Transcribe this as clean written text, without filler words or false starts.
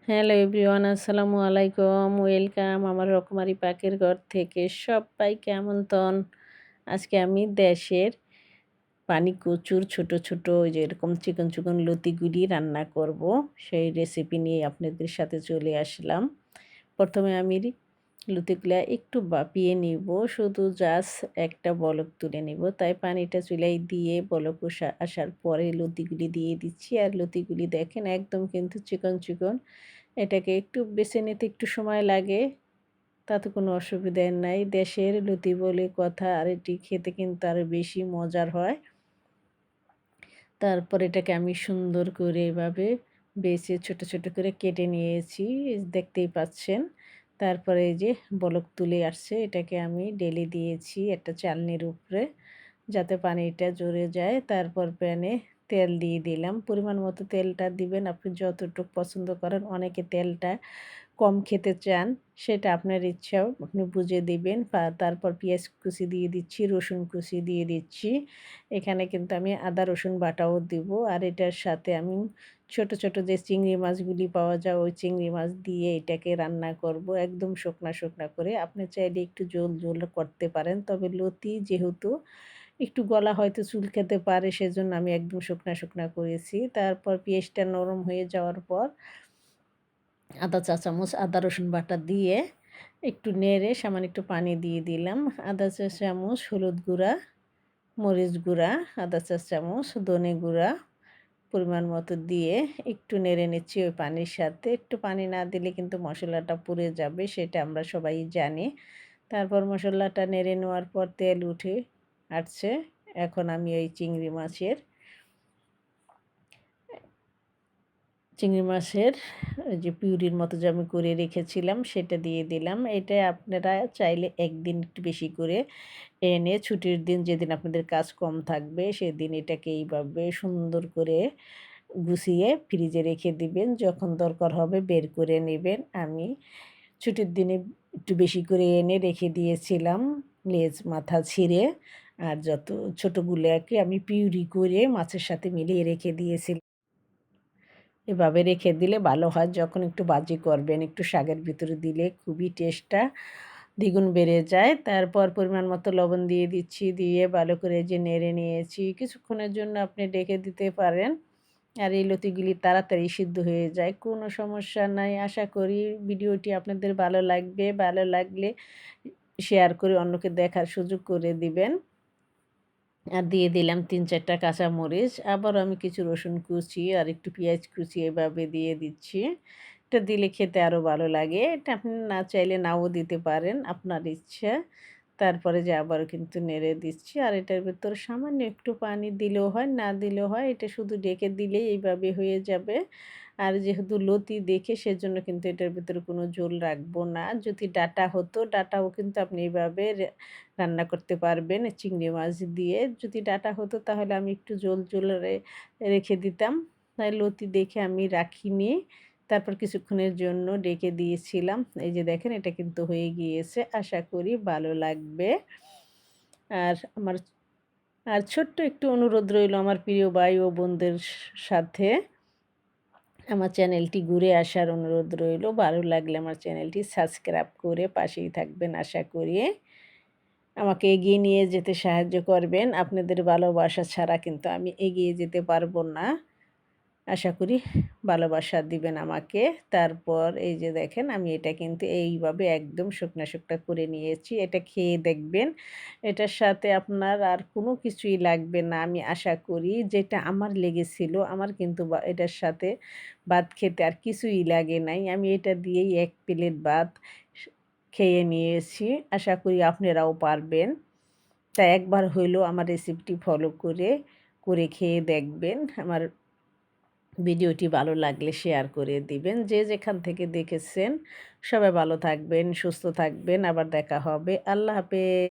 Hello everyone, আসসালামু আলাইকুম। Welcome আমার রকমারি পাকের ঘর থেকে সবাইকে আমন্ত্রণ। আজকে আমি দেশের পানি কচুর ছোট ছোট ওই যে এরকম চিকন চিকন লতিগুলি রান্না করব। সেই রেসিপি নিয়ে আপনাদের সাথে চলে আসলাম। প্রথমে আমি লতিগুলা একটু বাপিয়ে নিব, শুধু জাস্ট একটা বলক তুলে নিব। তাই পানিটা চুলায় দিয়ে বলক আসার পরে লতিগুলি দিয়ে দিচ্ছি। আর লতিগুলি দেখেন একদম কিন্তু চিকন চিকন। এটাকে একটু বেছে নিতে একটু সময় লাগে, তাতে কোনো অসুবিধা নাই। দেশের লতি বলে কথা, আর এটি খেতে কিন্তু আরও বেশি মজার হয়। তারপর এটাকে আমি সুন্দর করে এভাবে বেছে ছোট ছোট করে কেটে নিয়েছি, দেখতেই পাচ্ছেন। তারপরে এই যে বলক তুলে আসছে, এটাকে আমি ঢেলে দিয়েছি একটা চালনির উপরে, যাতে পানিটা ঝরে যায়। তারপর প্যানে তেল দিয়ে দিলাম, পরিমাণ মতো তেলটা দিবেন আপনি যতটুকু পছন্দ করেন। অনেকে তেলটা কম খেতে চান, সেটা আপনার ইচ্ছাও, আপনি বুঝে দিবেন। তারপর পেঁয়াজ কুচি দিয়ে দিচ্ছি, রসুন কুচি দিয়ে দিচ্ছি। এখানে কিন্তু আমি আদা রসুন বাটাও দিব। আর এটার সাথে আমি ছোট ছোট যে চিংড়ি মাছগুলি পাওয়া যায়, ওই চিংড়ি মাছ দিয়ে এটাকে রান্না করব একদম শুকনা শুকনা করে। আপনি চাইলে একটু ঝোল ঝোল করতে পারেন, তবে লতি যেহেতু একটু গলা হয়তো চুলকাতে পারে, সেজন্য আমি একদম শুকনা শুকনা করেছি। তারপর পেঁয়াজটা নরম হয়ে যাওয়ার পর আধা চা চামচ আদা রসুন বাটা দিয়ে একটু নেড়ে সামান্য একটু পানি দিয়ে দিলাম। আধা চা চামচ হলুদ গুঁড়া, মরিচ গুঁড়া, আধা চা চামচ ধনে গুঁড়া পরিমাণ মতো দিয়ে একটু নেড়ে নিচ্ছি ওই পানির সাথে। একটু পানি না দিলে কিন্তু মশলাটা পুড়ে যাবে, সেটা আমরা সবাই জানি। তারপর মশলাটা নেড়ে নেওয়ার পর তেল উঠে আসছে। এখন আমি ওই চিংড়ি মাছের যে পিউরির মতো যে আমি করে রেখেছিলাম সেটা দিয়ে দিলাম। এটা আপনারা চাইলে একদিন একটু বেশি করে এনে ছুটির দিন যেদিন আপনাদের কাজ কম থাকবে সেদিন এটাকে এইভাবে সুন্দর করে গুছিয়ে ফ্রিজে রেখে দিবেন। যখন দরকার হবে বের করে নেবেন। আমি ছুটির দিনে একটু বেশি করে এনে রেখে দিয়েছিলাম, লেজ মাথা ছিঁড়ে। আর যত ছোটোগুলোকে আমি পিউরি করে মাছের সাথে মিলিয়ে রেখে দিয়েছিলাম। এভাবে রেখে দিলে ভালো হয়, যখন একটু ভাজি করবেন একটু শাকের ভিতরে দিলে খুবই টেস্টটা দ্বিগুণ বেড়ে যায়। তারপর পরিমাণ মতো লবণ দিয়ে দিচ্ছি, দিয়ে ভালো করে যে নেড়ে নিয়েছি। কিছুক্ষণের জন্য আপনি ঢেকে দিতে পারেন। আর এই লতিগুলি তাড়াতাড়ি সিদ্ধ হয়ে যায়, কোনো সমস্যা নাই। আশা করি ভিডিওটি আপনাদের ভালো লাগবে। ভালো লাগলে শেয়ার করে অন্যকে দেখার সুযোগ করে দিবেন। আর দিয়ে দিলাম ৩-৪টা কাঁচামরিচ। আবারও আমি কিছু রসুন কুচি আর একটু পেঁয়াজ কুচি এভাবে দিয়ে দিচ্ছি। এটা দিলে খেতে আরও ভালো লাগে। এটা আপনি না চাইলে নাও দিতে পারেন, আপনার ইচ্ছা। তারপরে যে আবারও কিন্তু নেড়ে দিচ্ছি। আর এটার ভেতর সামান্য একটু পানি দিলেও হয়, না দিলেও হয়। এটা শুধু ঢেকে দিলেই এইভাবে হয়ে যাবে। আর যেহেতু লতি দেখে সেজন্য কিন্তু এটার ভেতরে কোনো ঝোল রাখবো না। যদি ডাঁটা হতো, ডাঁটাও কিন্তু আপনি এইভাবে রান্না করতে পারবেন চিংড়ি মাছ দিয়ে। যদি ডাঁটা হতো তাহলে আমি একটু ঝোল ঝোল রেখে দিতাম। তাই লতি দেখে আমি রাখিনি। তারপর কিছুক্ষণের জন্য ঢেকে দিয়েছিলাম। এই যে দেখেন এটা কিন্তু হয়ে গিয়েছে। আশা করি ভালো লাগবে। আর আমার ছোট্ট একটু অনুরোধ রইল আমার প্রিয় ভাই ও বোনদের সাথে, আমার চ্যানেলটি ঘুরে আসার অনুরোধ রইল। ভালো লাগলে আমার চ্যানেলটি সাবস্ক্রাইব করে পাশেই থাকবেন আশা করি। আমাকে এগিয়ে নিয়ে যেতে সাহায্য করবেন। আপনাদের ভালোবাসা ছাড়া কিন্তু আমি এগিয়ে যেতে পারবো না। আশা করি ভালোবাসা দিবেন আমাকে। তারপর এই যে দেখেন আমি এটা কিন্তু এইভাবে একদম শুকনা শুকনা করে নিয়েছি। এটা খেয়ে দেখবেন। এটার সাথে আপনার আর কোনো কিছুই লাগবে না। আমি আশা করি যেটা আমার লেগেছিল, আমার কিন্তু এটার সাথে ভাত খেতে আর কিছুই লাগে নাই। আমি এটা দিয়েই ১ প্লেট ভাত খেয়ে নিয়েছি। আশা করি আপনারাও পারবেন। তাই একবার হইলেও আমার রেসিপিটি ফলো করে খেয়ে দেখবেন। আমার ভিডিওটি ভালো লাগলে শেয়ার করে দিবেন। যে যেখান থেকে দেখেছেন সবাই ভালো থাকবেন, সুস্থ থাকবেন। আবার দেখা হবে। আল্লাহ হাফেজ।